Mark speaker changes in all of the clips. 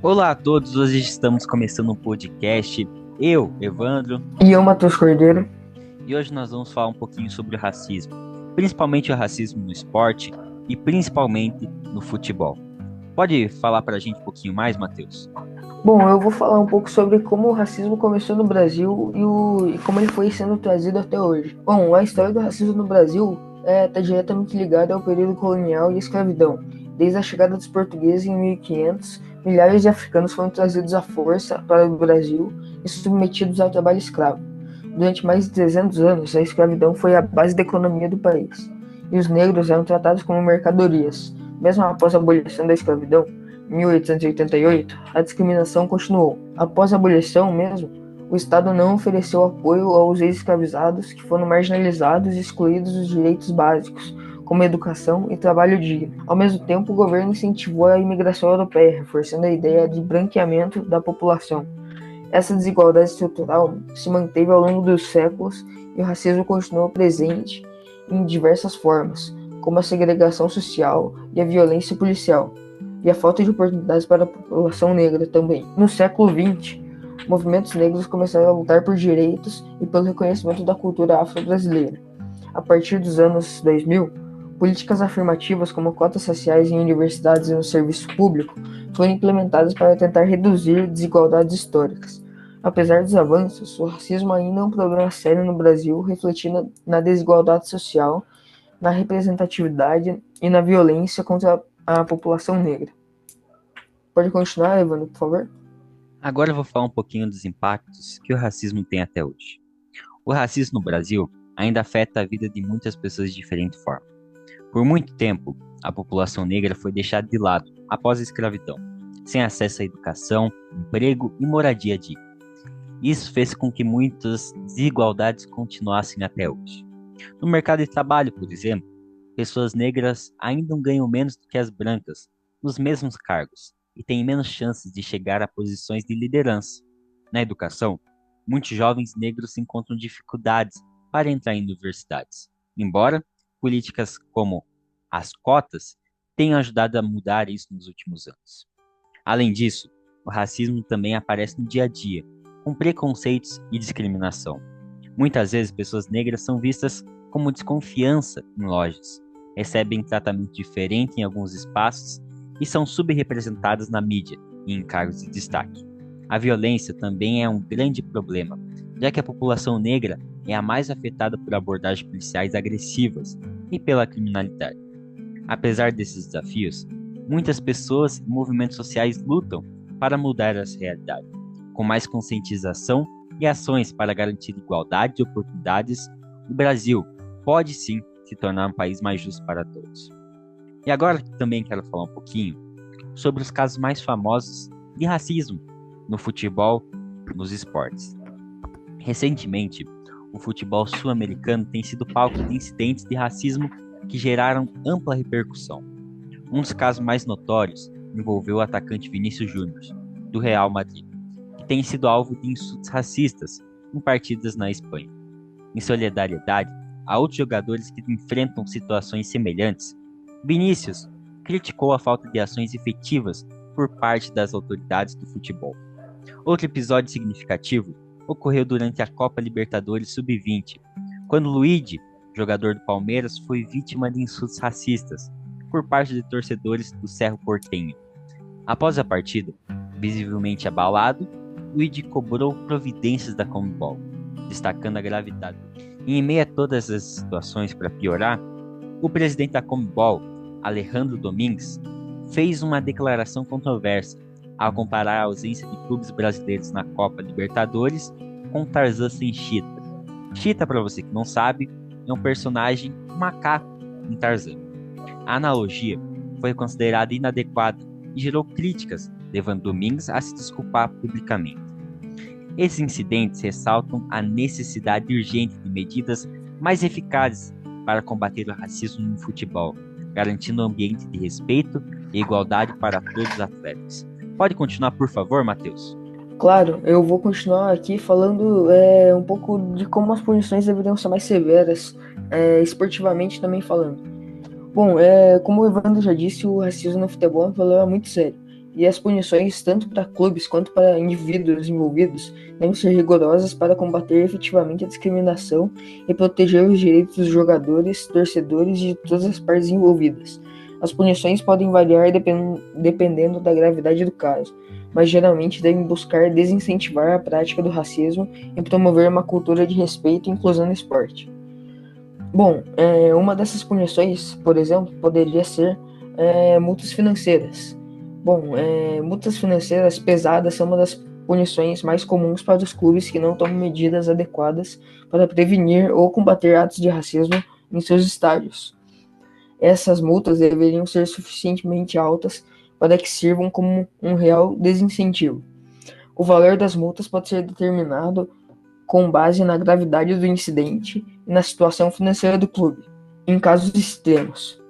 Speaker 1: Olá a todos, hoje estamos começando um podcast. Eu, Evandro,
Speaker 2: E eu, Matheus Cordeiro.
Speaker 1: e hoje nós vamos falar um pouquinho sobre o racismo, principalmente o racismo no esporte e principalmente no futebol. Pode falar para a gente um pouquinho mais, Matheus?
Speaker 2: Bom, eu vou falar um pouco sobre como o racismo começou no Brasil e como ele foi sendo trazido até hoje. Bom, a história do racismo no Brasil está diretamente ligada ao período colonial e à escravidão. Desde a chegada dos portugueses em 1500, milhares de africanos foram trazidos à força para o Brasil e submetidos ao trabalho escravo. Durante mais de 300 anos, a escravidão foi a base da economia do país, e os negros eram tratados como mercadorias. Mesmo após a abolição da escravidão, 1888, a discriminação continuou. Após a abolição mesmo, o Estado não ofereceu apoio aos ex-escravizados que foram marginalizados e excluídos dos direitos básicos, como educação e trabalho digno. Ao mesmo tempo, o governo incentivou a imigração europeia, reforçando a ideia de branqueamento da população. Essa desigualdade estrutural se manteve ao longo dos séculos e o racismo continuou presente em diversas formas, como a segregação social e a violência policial, e a falta de oportunidades para a população negra também. No século XX, movimentos negros começaram a lutar por direitos e pelo reconhecimento da cultura afro-brasileira. A partir dos anos 2000, políticas afirmativas como cotas raciais em universidades e no serviço público foram implementadas para tentar reduzir desigualdades históricas. Apesar dos avanços, o racismo ainda é um problema sério no Brasil, refletindo na desigualdade social, na representatividade e na violência contra a população negra. Pode continuar, Evandro, por favor?
Speaker 1: Agora eu vou falar um pouquinho dos impactos que o racismo tem até hoje. O racismo no Brasil ainda afeta a vida de muitas pessoas de diferente forma. Por muito tempo, a população negra foi deixada de lado após a escravidão, sem acesso à educação, emprego e moradia digna. Isso fez com que muitas desigualdades continuassem até hoje. No mercado de trabalho, por exemplo, pessoas negras ainda ganham menos do que as brancas nos mesmos cargos e têm menos chances de chegar a posições de liderança. Na educação, muitos jovens negros encontram dificuldades para entrar em universidades, embora políticas como as cotas tenham ajudado a mudar isso nos últimos anos. Além disso, o racismo também aparece no dia a dia, com preconceitos e discriminação. Muitas vezes, pessoas negras são vistas como desconfiança em lojas, recebem tratamento diferente em alguns espaços e são subrepresentadas na mídia e em cargos de destaque. A violência também é um grande problema, já que a população negra é a mais afetada por abordagens policiais agressivas e pela criminalidade. Apesar desses desafios, muitas pessoas e movimentos sociais lutam para mudar essa realidade. Com mais conscientização e ações para garantir igualdade de oportunidades, o Brasil pode sim se tornar um país mais justo para todos. E agora também quero falar um pouquinho sobre os casos mais famosos de racismo no futebol, nos esportes. Recentemente, o futebol sul-americano tem sido palco de incidentes de racismo que geraram ampla repercussão. Um dos casos mais notórios envolveu o atacante Vinícius Júnior, do Real Madrid, que tem sido alvo de insultos racistas em partidas na Espanha. Em solidariedade a outros jogadores que enfrentam situações semelhantes, Vinícius criticou a falta de ações efetivas por parte das autoridades do futebol. Outro episódio significativo ocorreu durante a Copa Libertadores Sub-20, quando Luigi, jogador do Palmeiras, foi vítima de insultos racistas por parte de torcedores do Cerro Porteño. Após a partida, visivelmente abalado, Luigi cobrou providências da Conmebol, destacando a gravidade. E em meio a todas as situações para piorar, o presidente da Conmebol, Alejandro Domingues, fez uma declaração controversa ao comparar a ausência de clubes brasileiros na Copa Libertadores com Tarzan sem Cheetah. Cheetah, para você que não sabe, é um personagem macaco em Tarzan. A analogia foi considerada inadequada e gerou críticas, levando Domingues a se desculpar publicamente. Esses incidentes ressaltam a necessidade urgente de medidas mais eficazes para combater o racismo no futebol, garantindo um ambiente de respeito e igualdade para todos os atletas. Pode continuar, por favor, Matheus?
Speaker 2: Claro, eu vou continuar aqui falando um pouco de como as punições deveriam ser mais severas, esportivamente também falando. Bom, como o Evandro já disse, o racismo no futebol é um problema muito sério. E as punições, tanto para clubes quanto para indivíduos envolvidos, devem ser rigorosas para combater efetivamente a discriminação e proteger os direitos dos jogadores, torcedores e de todas as partes envolvidas. As punições podem variar dependendo da gravidade do caso, mas geralmente devem buscar desincentivar a prática do racismo e promover uma cultura de respeito e inclusão no esporte. Bom, uma dessas punições, por exemplo, poderia ser multas financeiras. Bom, multas financeiras pesadas são uma das punições mais comuns para os clubes que não tomam medidas adequadas para prevenir ou combater atos de racismo em seus estádios. Essas multas deveriam ser suficientemente altas para que sirvam como um real desincentivo. O valor das multas pode ser determinado com base na gravidade do incidente e na situação financeira do clube. Em casos extremos,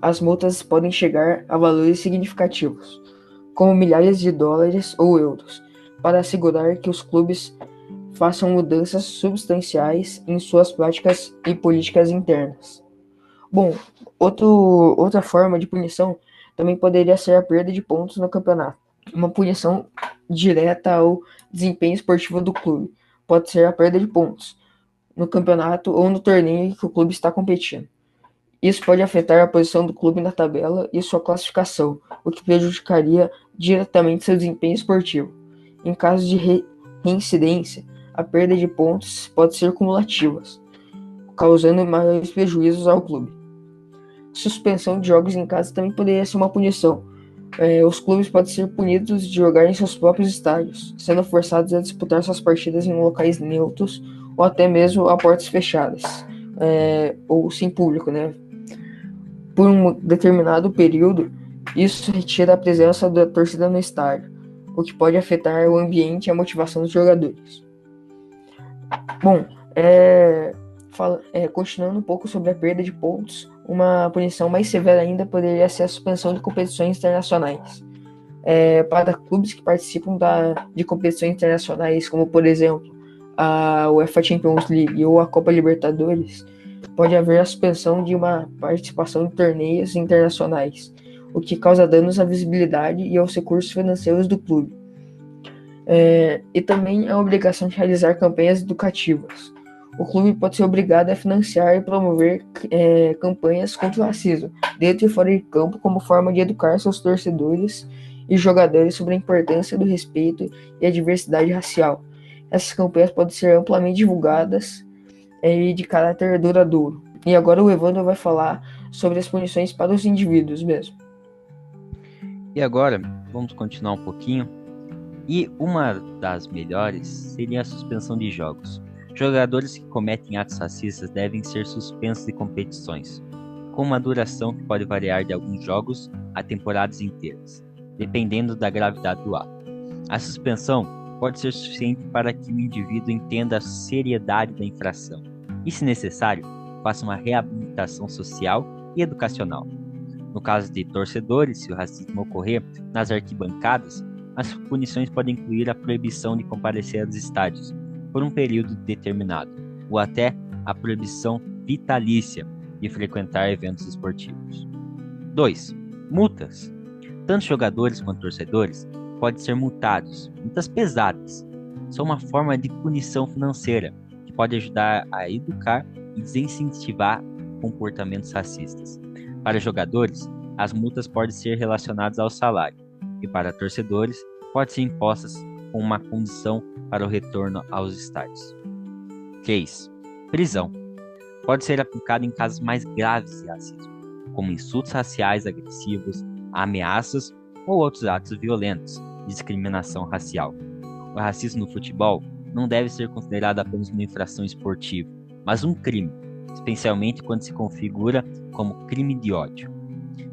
Speaker 2: as multas podem chegar a valores significativos, como milhares de dólares ou euros, para assegurar que os clubes façam mudanças substanciais em suas práticas e políticas internas. Bom, outra forma de punição também poderia ser a perda de pontos no campeonato. Uma punição direta ao desempenho esportivo do clube pode ser a perda de pontos no campeonato ou no torneio em que o clube está competindo. Isso pode afetar a posição do clube na tabela e sua classificação, o que prejudicaria diretamente seu desempenho esportivo. Em caso de reincidência, a perda de pontos pode ser cumulativa, causando maiores prejuízos ao clube. Suspensão de jogos em casa também poderia ser uma punição. Os clubes podem ser punidos de jogar em seus próprios estádios, sendo forçados a disputar suas partidas em locais neutros ou até mesmo a portas fechadas, ou sem público, né? Por um determinado período, isso retira a presença da torcida no estádio, o que pode afetar o ambiente e a motivação dos jogadores. Bom, continuando um pouco sobre a perda de pontos, uma punição mais severa ainda poderia ser a suspensão de competições internacionais. Para clubes que participam de competições internacionais, como por exemplo a UEFA Champions League ou a Copa Libertadores, pode haver a suspensão de uma participação em torneios internacionais, o que causa danos à visibilidade e aos recursos financeiros do clube. E também a obrigação de realizar campanhas educativas. O clube pode ser obrigado a financiar e promover campanhas contra o racismo, dentro e fora de campo, como forma de educar seus torcedores e jogadores sobre a importância do respeito e a diversidade racial. Essas campanhas podem ser amplamente divulgadas e de caráter duradouro. E agora o Evandro vai falar sobre as punições para os indivíduos mesmo.
Speaker 1: E agora, vamos continuar um pouquinho. E uma das melhores seria a suspensão de jogos. Jogadores que cometem atos racistas devem ser suspensos de competições, com uma duração que pode variar de alguns jogos a temporadas inteiras, dependendo da gravidade do ato. A suspensão pode ser suficiente para que o indivíduo entenda a seriedade da infração e, se necessário, faça uma reabilitação social e educacional. No caso de torcedores, se o racismo ocorrer nas arquibancadas, as punições podem incluir a proibição de comparecer aos estádios por um período determinado, ou até a proibição vitalícia de frequentar eventos esportivos. 2. Multas. Tanto jogadores quanto torcedores podem ser multados, multas pesadas. São uma forma de punição financeira que pode ajudar a educar e desincentivar comportamentos racistas. Para jogadores, as multas podem ser relacionadas ao salário, e para torcedores, podem ser impostas com uma condição para o retorno aos estádios. 3. Prisão. Pode ser aplicada em casos mais graves de racismo, como insultos raciais agressivos, ameaças ou outros atos violentos de discriminação racial. O racismo no futebol não deve ser considerado apenas uma infração esportiva, mas um crime, especialmente quando se configura como crime de ódio.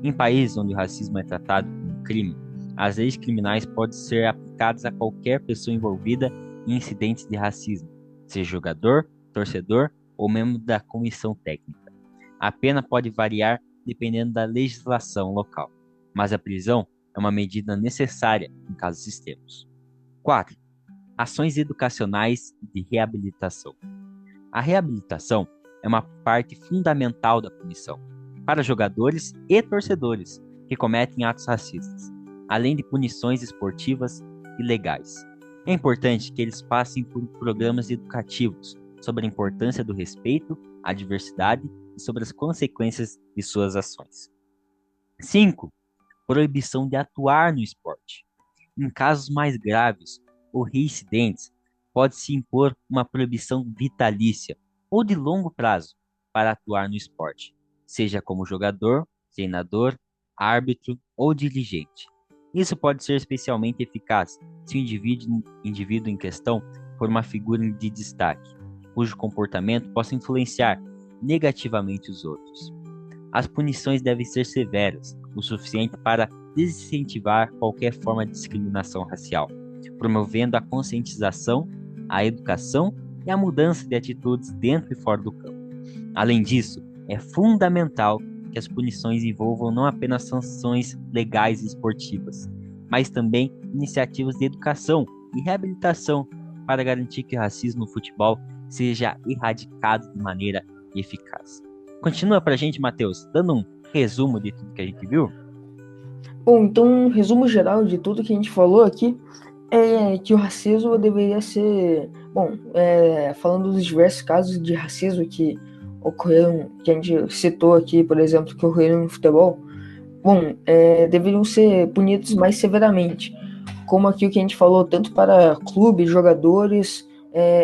Speaker 1: Em países onde o racismo é tratado como crime, as leis criminais podem ser aplicadas a qualquer pessoa envolvida em incidentes de racismo, seja jogador, torcedor ou membro da comissão técnica. A pena pode variar dependendo da legislação local, mas a prisão é uma medida necessária em casos extremos. 4. Ações educacionais de reabilitação. A reabilitação é uma parte fundamental da punição, para jogadores e torcedores, que cometem atos racistas, além de punições esportivas e legais. É importante que eles passem por programas educativos sobre a importância do respeito à diversidade e sobre as consequências de suas ações. 5. Proibição de atuar no esporte. Em casos mais graves ou reincidentes, pode-se impor uma proibição vitalícia ou de longo prazo para atuar no esporte, seja como jogador, treinador, árbitro ou dirigente. Isso pode ser especialmente eficaz se o indivíduo em questão for uma figura de destaque, cujo comportamento possa influenciar negativamente os outros. As punições devem ser severas, o suficiente para desincentivar qualquer forma de discriminação racial, promovendo a conscientização, a educação e a mudança de atitudes dentro e fora do campo. Além disso, é fundamental que as punições envolvam não apenas sanções legais e esportivas, mas também iniciativas de educação e reabilitação para garantir que o racismo no futebol seja erradicado de maneira eficaz. Continua pra gente, Matheus, dando um resumo de tudo que a gente viu.
Speaker 2: Bom, então, um resumo geral de tudo que a gente falou aqui é que o racismo deveria ser... Bom, falando dos diversos casos de racismo que ocorreram, que a gente citou aqui, por exemplo, que ocorreram no futebol, bom, deveriam ser punidos mais severamente, como aqui o que a gente falou, tanto para clubes, jogadores,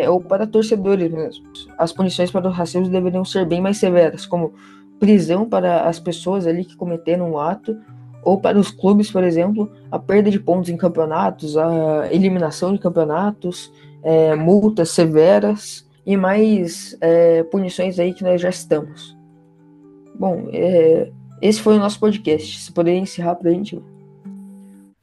Speaker 2: ou para torcedores mesmo. As punições para o racismo deveriam ser bem mais severas, como prisão para as pessoas ali que cometeram o ato, ou para os clubes, por exemplo, a perda de pontos em campeonatos, a eliminação de campeonatos, multas severas e mais punições aí que nós já estamos. Bom, esse foi o nosso podcast. Você poderia encerrar para a gente?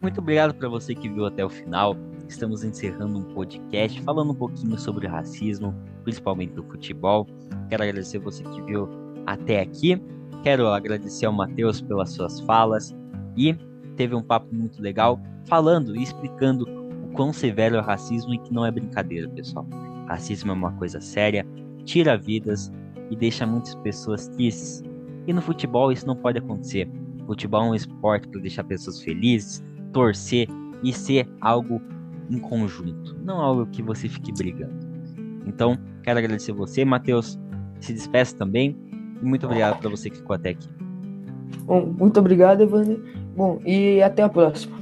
Speaker 1: Muito obrigado para você que viu até o final. Estamos encerrando um podcast falando um pouquinho sobre racismo, principalmente do futebol. Quero agradecer você que viu até aqui. Quero agradecer ao Matheus pelas suas falas e teve um papo muito legal falando e explicando o quão severo é o racismo e que não é brincadeira, pessoal. Racismo é uma coisa séria, tira vidas e deixa muitas pessoas tristes. E no futebol isso não pode acontecer. O futebol é um esporte para deixar pessoas felizes, torcer e ser algo em conjunto, não algo que você fique brigando. Então, quero agradecer você, Matheus. Se despeça também e muito obrigado para você que ficou até aqui.
Speaker 2: Bom, muito obrigado, Evandro. Bom, e até a próxima.